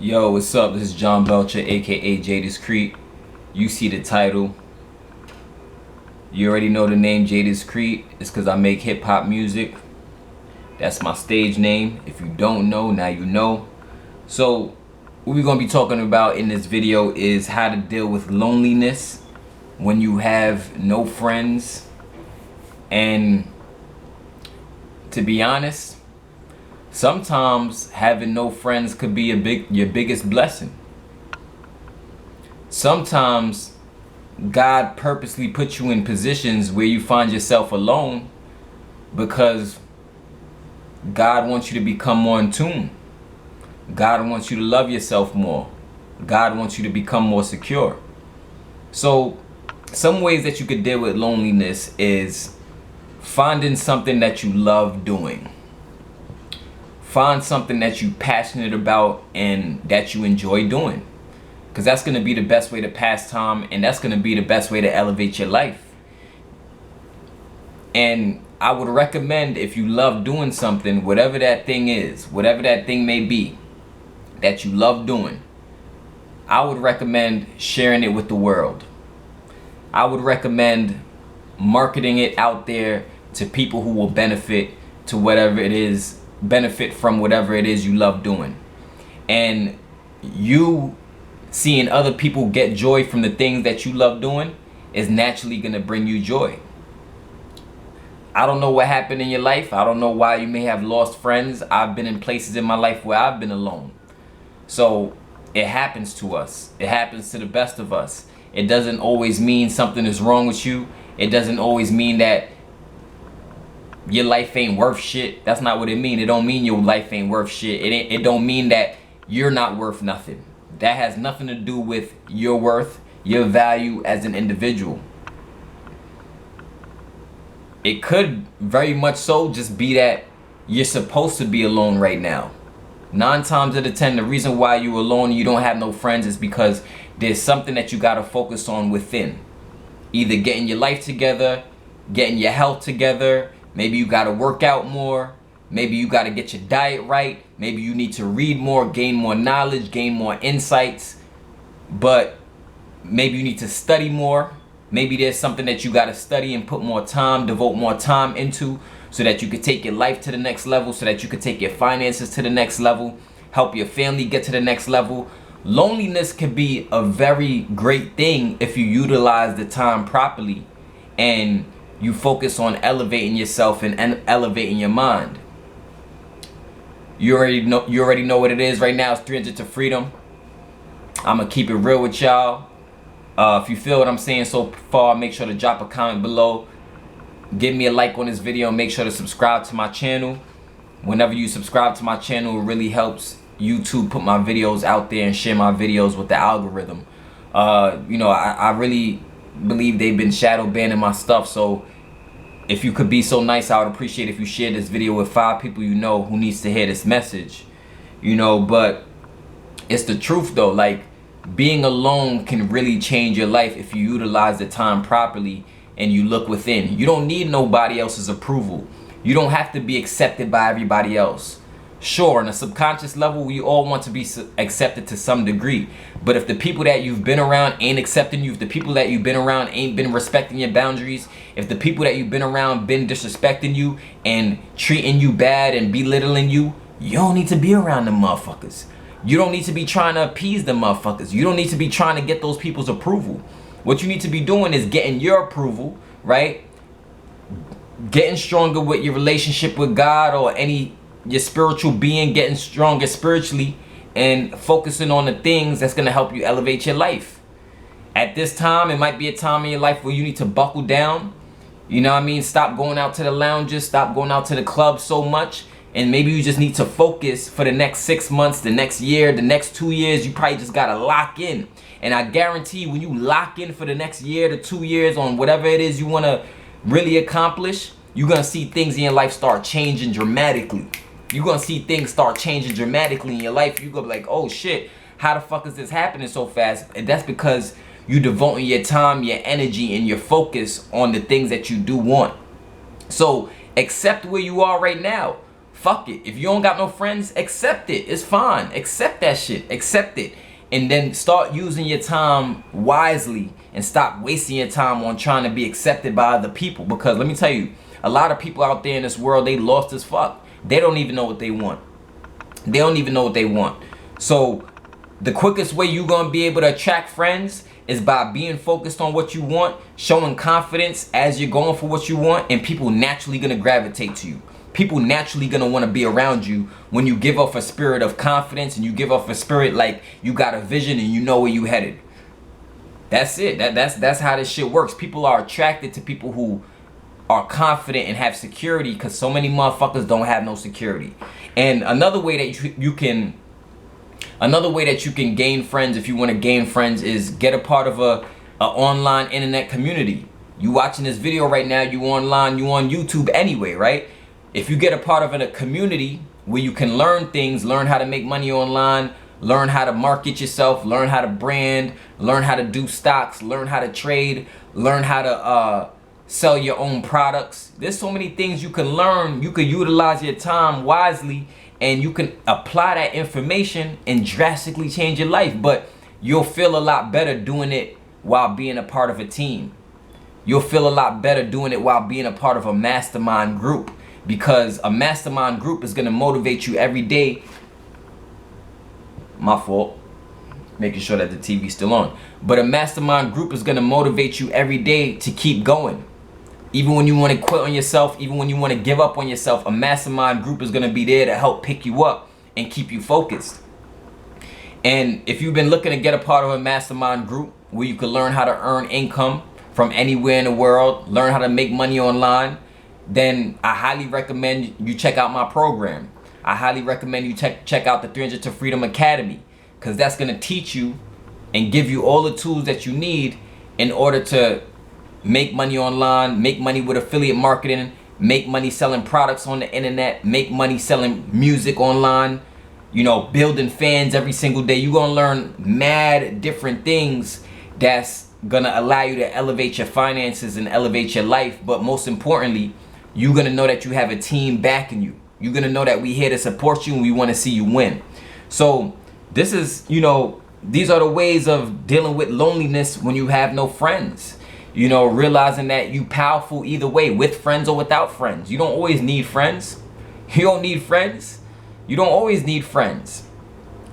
Yo, what's up? This is John Belcher, aka Jadiscrete. You see the title. You already know the name Jadiscrete. It's because I make hip hop music. That's my stage name. If you don't know, now you know. So, what we're going to be talking about in this video is how to deal with loneliness when you have no friends. And to be honest, sometimes having no friends could be your biggest blessing. Sometimes God purposely puts you in positions where you find yourself alone because God wants you to become more in tune. God wants you to love yourself more. God wants you to become more secure. So some ways that you could deal with loneliness is finding something that you love doing. Find something that you're passionate about and that you enjoy doing. Because that's going to be the best way to pass time, and that's going to be the best way to elevate your life. And I would recommend, if you love doing something, whatever that thing is, whatever that thing may be that you love doing, I would recommend sharing it with the world. I would recommend marketing it out there to people who will benefit from whatever it is you love doing. And you seeing other people get joy from the things that you love doing is naturally going to bring you joy. I don't know what happened in your life. I don't know why you may have lost friends. I've been in places in my life where I've been alone. So it happens to us. It happens to the best of us. It doesn't always mean something is wrong with you. It doesn't always mean that your life ain't worth shit. That's not what it mean. It don't mean your life ain't worth shit. It don't mean that you're not worth nothing. That has nothing to do with your worth, your value as an individual. It could very much so just be that you're supposed to be alone right now. 9 times out of 10, the reason why you're alone and you don't have no friends is because there's something that you got to focus on within. Either getting your life together, getting your health together. Maybe you got to work out more. Maybe you got to get your diet right. Maybe you need to read more, gain more knowledge, gain more insights. But maybe you need to study more. Maybe there's something that you got to study and put more time, devote more time into, so that you could take your life to the next level, so that you could take your finances to the next level, help your family get to the next level. Loneliness can be a very great thing if you utilize the time properly and you focus on elevating yourself and elevating your mind. You already know what it is right now. It's 300 to freedom. I'm gonna keep it real with y'all. If you feel what I'm saying so far, make sure to drop a comment below. Give me a like on this video and make sure to subscribe to my channel. Whenever you subscribe to my channel, it really helps YouTube put my videos out there and share my videos with the algorithm. I really believe they've been shadow banning my stuff, so if you could be so nice, I would appreciate if you share this video with 5 people you know who needs to hear this message. But it's the truth though. Like, being alone can really change your life if you utilize the time properly and you look within. You don't need nobody else's approval. You don't have to be accepted by everybody else. Sure, on a subconscious level, we all want to be accepted to some degree. But if the people that you've been around ain't accepting you, if the people that you've been around ain't been respecting your boundaries, if the people that you've been around been disrespecting you and treating you bad and belittling you, you don't need to be around them motherfuckers. You don't need to be trying to appease them motherfuckers. You don't need to be trying to get those people's approval. What you need to be doing is getting your approval, right? Getting stronger with your relationship with God or your spiritual being, getting stronger spiritually and focusing on the things that's going to help you elevate your life. At this time, it might be a time in your life where you need to buckle down. You know what I mean? Stop going out to the lounges, stop going out to the clubs so much. And maybe you just need to focus for the next 6 months, the next year, the next 2 years. You probably just got to lock in. And I guarantee when you lock in for the next year to 2 years on whatever it is you want to really accomplish, you're going to see things in your life start changing dramatically. You're going to see things start changing dramatically in your life. You're going to be like, oh shit, how the fuck is this happening so fast? And that's because you're devoting your time, your energy, and your focus on the things that you do want. So accept where you are right now. Fuck it. If you don't got no friends, accept it. It's fine. Accept that shit. Accept it. And then start using your time wisely and stop wasting your time on trying to be accepted by other people. Because let me tell you, a lot of people out there in this world, they lost as fuck. They don't even know what they want. They don't even know what they want. So the quickest way you're going to be able to attract friends is by being focused on what you want, showing confidence as you're going for what you want, and people naturally going to gravitate to you. People naturally going to want to be around you when you give off a spirit of confidence and you give off a spirit like you got a vision and you know where you headed. That's it. That's how this shit works. People are attracted to people who are confident and have security, because so many motherfuckers don't have no security. And another way that you can gain friends, if you want to gain friends, is get a part of a online internet community. You watching this video right now, you online, you on YouTube anyway, right? If you get a part of a community where you can learn things, learn how to make money online, learn how to market yourself, learn how to brand, learn how to do stocks, learn how to trade, learn how to sell your own products. There's so many things you can learn. You can utilize your time wisely, and you can apply that information and drastically change your life. But you'll feel a lot better doing it while being a part of a team. You'll feel a lot better doing it while being a part of a mastermind group, because a mastermind group is going to motivate you every day. My fault. Making sure that the TV's still on. But a mastermind group is going to motivate you every day to keep going. Even when you want to quit on yourself, even when you want to give up on yourself, a mastermind group is going to be there to help pick you up and keep you focused. And if you've been looking to get a part of a mastermind group where you can learn how to earn income from anywhere in the world, learn how to make money online, then I highly recommend you check out my program. I highly recommend you check out the 300 to Freedom Academy, because that's going to teach you and give you all the tools that you need in order to make money online, make money with affiliate marketing, make money selling products on the internet, make money selling music online, you know, building fans every single day. You're going to learn mad different things that's going to allow you to elevate your finances and elevate your life. But most importantly, you're going to know that you have a team backing you. You're going to know that we're here to support you and we want to see you win. So this is, you know, these are the ways of dealing with loneliness when you have no friends. You know, realizing that you powerful either way, with friends or without friends. You don't always need friends. You don't need friends. You don't always need friends.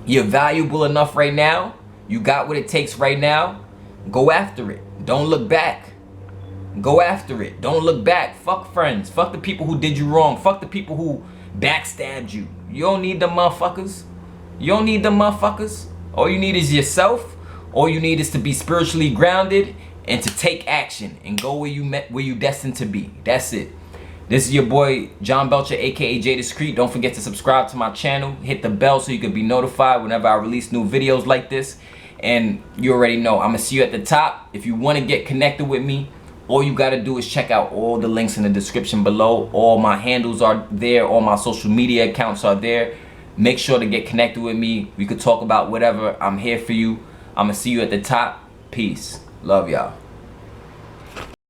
You're valuable enough right now. You got what it takes right now. Go after it. Don't look back. Go after it. Don't look back. Fuck friends. Fuck the people who did you wrong. Fuck the people who backstabbed you. You don't need them motherfuckers. You don't need them motherfuckers. All you need is yourself. All you need is to be spiritually grounded and to take action and go where you destined to be. That's it. This is your boy John Belcher, aka Jay Discreet. Don't forget to subscribe to my channel. Hit the bell so you can be notified whenever I release new videos like this. And you already know, I'm gonna see you at the top. If you want to get connected with me, all you gotta do is check out all the links in the description below. All my handles are there. All my social media accounts are there. Make sure to get connected with me. We could talk about whatever. I'm here for you. I'm gonna see you at the top. Peace. Love y'all.